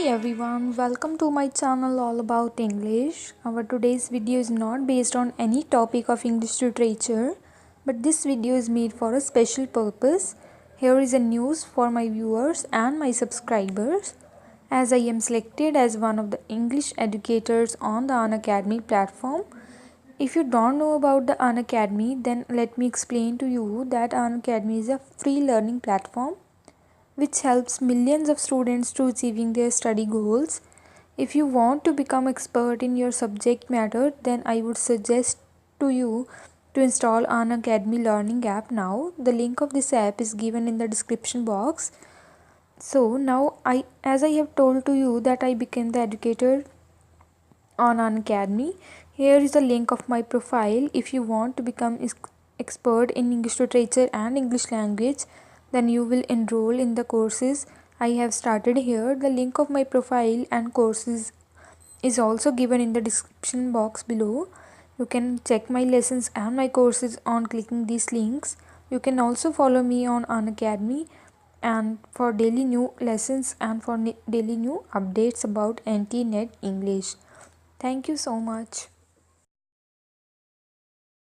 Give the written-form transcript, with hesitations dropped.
everyone, welcome to my channel all about English. Our today's video is not based on any topic of English literature, but this video is made for a special purpose. Here is a news for my viewers and my subscribers. As I am selected as one of the English educators on the Unacademy platform. If you don't know about the Unacademy, then let me explain to you that Unacademy is a free learning platform which helps millions of students to achieving their study goals. If you want to become expert in your subject matter, then I would suggest to you to install Unacademy Learning app now. The link of this app is given in the description box. So now as I have told to you that I became the educator on Unacademy. Here is the link of my profile. If you want to become expert in English literature and English language, then you will enroll in the courses I have started here. The link of my profile and courses is also given in the description box below. You can check my lessons and my courses on clicking these links. You can also follow me on Unacademy and for daily new lessons and for daily new updates about NT Net English. Thank you so much.